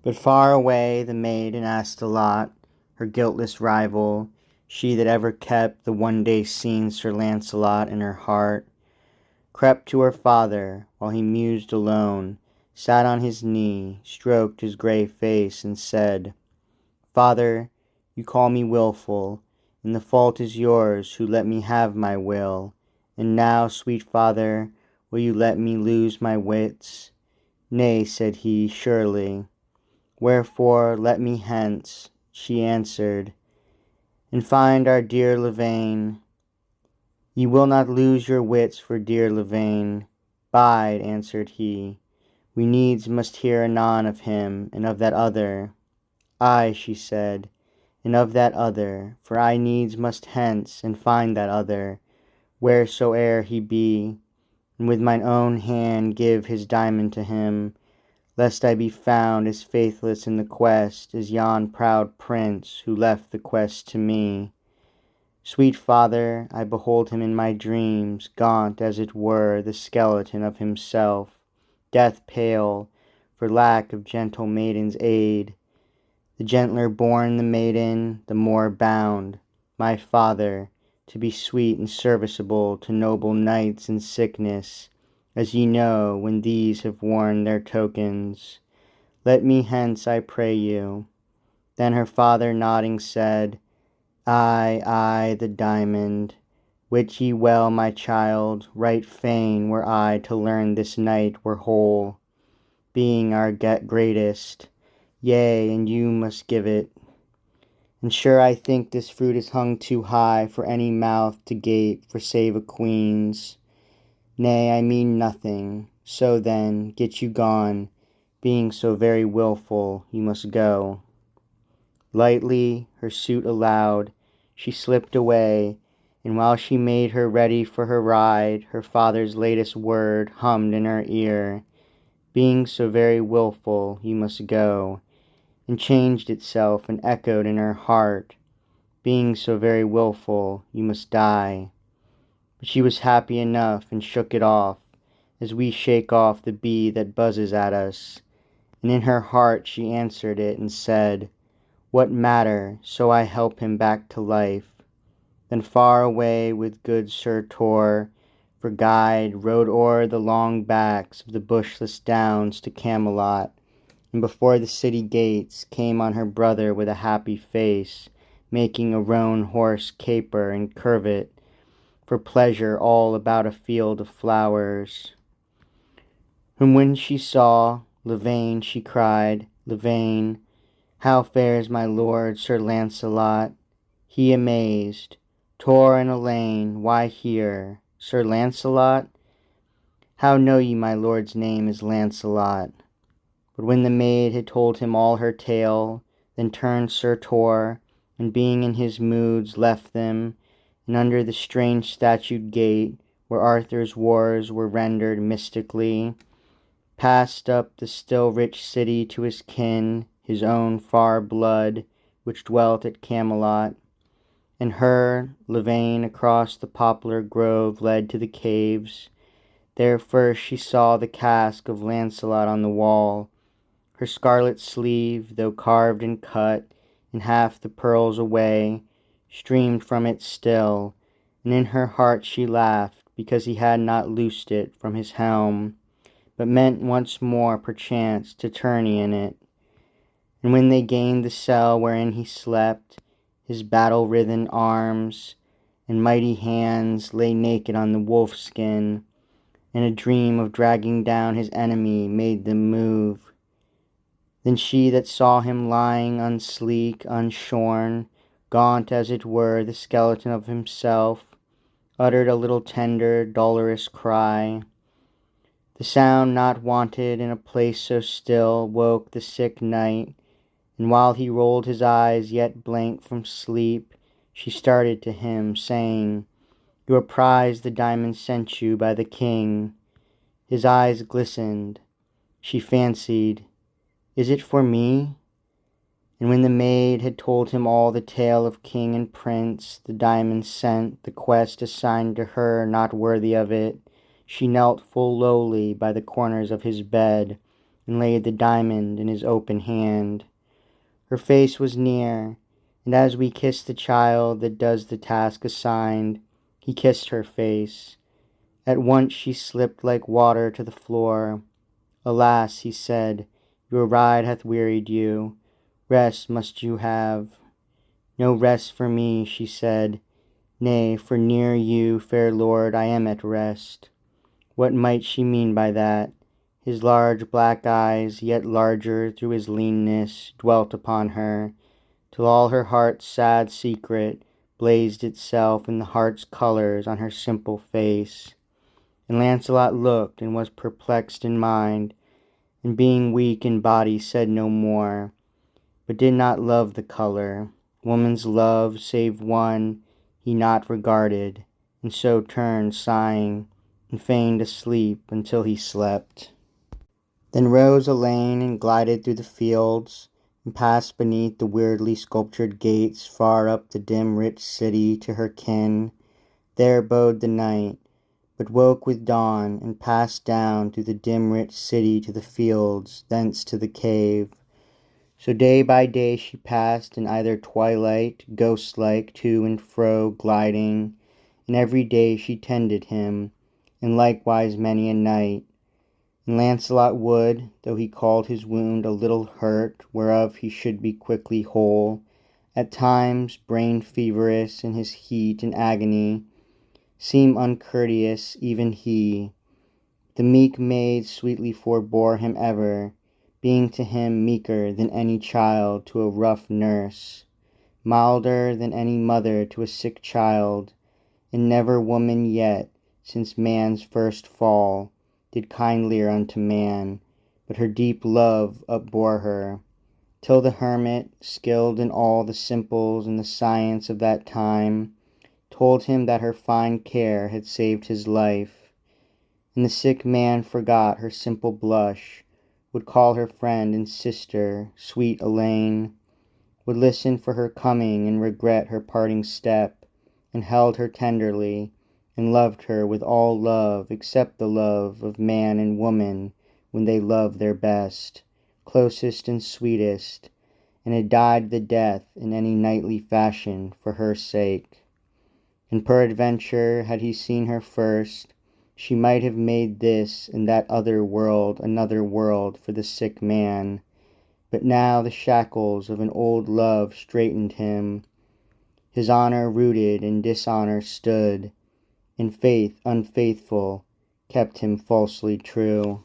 But far away the maid in Astolat, her guiltless rival, she that ever kept the one day seen Sir Lancelot in her heart, crept to her father, while he mused alone, sat on his knee, stroked his grey face, and said, "Father, you call me wilful, and the fault is yours who let me have my will. And now, sweet father, will you let me lose my wits?" "Nay," said he, "surely." "Wherefore, let me hence," she answered, "and find our dear Elaine." "Ye will not lose your wits for dear Elaine." "Bide," answered he, "we needs must hear anon of him, and of that other." "Ay," she said, "and of that other, for I needs must hence and find that other, wheresoe'er he be, and with mine own hand give his diamond to him, lest I be found as faithless in the quest as yon proud prince who left the quest to me. Sweet father, I behold him in my dreams, gaunt as it were the skeleton of himself, death pale, for lack of gentle maiden's aid. The gentler born the maiden, the more bound, my father, to be sweet and serviceable to noble knights in sickness, as ye know, when these have worn their tokens. Let me hence, I pray you." Then her father nodding said, "Ay, ay, the diamond. Wit ye well, my child, right fain were I to learn this knight were whole, being our greatest. Yea, and you must give it. And sure I think this fruit is hung too high for any mouth to gape for save a queen's. Nay, I mean nothing. So then, get you gone. Being so very wilful, you must go." Lightly, her suit aloud, she slipped away, and while she made her ready for her ride, her father's latest word hummed in her ear, "Being so very wilful, you must go," and changed itself and echoed in her heart, "Being so very wilful, you must die." But she was happy enough, and shook it off, as we shake off the bee that buzzes at us, and in her heart she answered it, and said, "What matter, so I help him back to life?" Then far away with good Sir Tor for guide rode o'er the long backs of the bushless downs to Camelot, and before the city gates came on her brother with a happy face, making a roan horse caper and curvet for pleasure all about a field of flowers. Whom when she saw, "Elaine," she cried, "Elaine, how fares my lord Sir Lancelot?" He amazed, "Tor and Elaine, why here? Sir Lancelot? How know ye my lord's name is Lancelot?" But when the maid had told him all her tale, then turned Sir Tor, and being in his moods left them, and under the strange statued gate, where Arthur's wars were rendered mystically, passed up the still rich city to his kin, his own far blood, which dwelt at Camelot. And her, Elaine, across the poplar grove led to the caves. There first she saw the casque of Lancelot on the wall, her scarlet sleeve, though carved and cut, and half the pearls away, streamed from it still, and in her heart she laughed, because he had not loosed it from his helm, but meant once more perchance to tourney in it. And when they gained the cell wherein he slept, his battle-writhen arms and mighty hands lay naked on the wolf-skin, and a dream of dragging down his enemy made them move. Then she that saw him lying unsleek, unshorn, gaunt as it were the skeleton of himself, uttered a little tender, dolorous cry. The sound not wanted in a place so still woke the sick knight, and while he rolled his eyes yet blank from sleep, she started to him, saying, "Your prize the diamond sent you by the king." His eyes glistened. She fancied, "Is it for me?" And when the maid had told him all the tale of king and prince, the diamond sent, the quest assigned to her not worthy of it, she knelt full lowly by the corners of his bed, and laid the diamond in his open hand. Her face was near, and as we kiss the child that does the task assigned, he kissed her face. At once she slipped like water to the floor. Alas, he said, your ride hath wearied you. Rest must you have. No rest for me, she said. Nay, for near you, fair lord, I am at rest. What might she mean by that? His large black eyes, yet larger through his leanness, dwelt upon her, till all her heart's sad secret blazed itself in the heart's colours on her simple face. And Lancelot looked, and was perplexed in mind, and being weak in body said no more, but did not love the colour. Woman's love, save one, he not regarded, and so turned sighing, and feigned asleep until he slept. Then rose Elaine and glided through the fields, and passed beneath the weirdly sculptured gates far up the dim rich city to her kin. There abode the night, but woke with dawn, and passed down through the dim rich city to the fields, thence to the cave. So day by day she passed in either twilight, ghost-like, to and fro gliding, and every day she tended him, and likewise many a night. And Lancelot would, though he called his wound a little hurt, whereof he should be quickly whole, at times, brain feverous in his heat and agony, seem uncourteous even he. The meek maid sweetly forbore him ever, being to him meeker than any child to a rough nurse, milder than any mother to a sick child, and never woman yet, since man's first fall, did kindlier unto man, but her deep love upbore her, till the hermit, skilled in all the simples and the science of that time, told him that her fine care had saved his life, and the sick man forgot her simple blush, would call her friend and sister, sweet Elaine, would listen for her coming and regret her parting step, and held her tenderly, and loved her with all love except the love of man and woman when they love their best, closest and sweetest, and had died the death in any knightly fashion for her sake. And peradventure, had he seen her first, she might have made this and that other world another world for the sick man. But now the shackles of an old love straitened him. His honour rooted in dishonour stood, and faith unfaithful kept him falsely true.